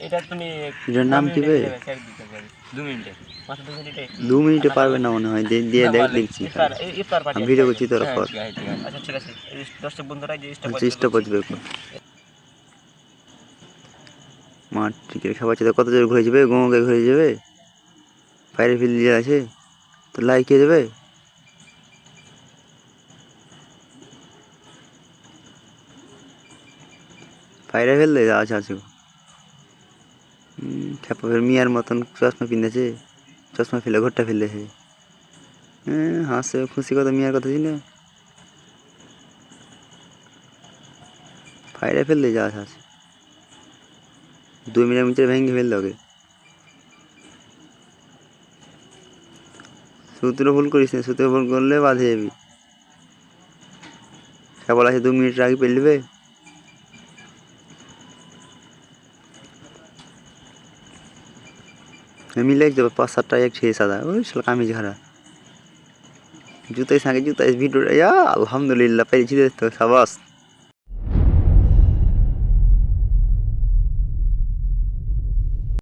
এটা তুমি এটার নাম কি বে? 2 মিনিটে মাত্র 2 মিনিটে 2 মিনিটে পারবে না মনে হয়, দিয়ে দেখ দেখছি। ইফতার পার্টি আমি আছে ভিডিও তাইলে। করছি তোরা হ্যাঁ কর। ঠিক আছে ঠিক আছে। আচ্ছা ঠিক আছে, এই দর্শক বন্ধুরা যে আচ্ছা স্টপ স্টপেজ করছি। বের কর। মাঠ ক্রিকেট খাওয়াচ্ছে তো কত জোর ঘুরে যাবে, গোঁগে ঘুরে যাবে। বাইরে ফিল্ড যে আছে তো লাইক হয়ে যাবে। বাইরে ফেললে আচ্ছা আচ্ছা। খেপা ফের মিয়ার মতন চশমা পিঁধেছে, চশমা ফেলে ঘরটা ফেলেছে। হ্যাঁ হাসে খুশি কথা, মিয়ার কথা ছিল। বাইরে ফেললে যা আছে 2 মিনিটের ভিতরে ভেঙে ফেললে ওকে। সূত্র ভুল করিস না, সূত্র ভুল করলে বাধে যাবি। কেবল আছে 2 মিনিটের আগে পেলবে। মিলে যাবে 5-7টা এক ছেড়ে সাদা, ওই শালা কামিজ খারা জুতাই সাঁকে জুতাই ভিডিও। আলহামদুলিল্লাহ পেয়েছি তো সাবাস।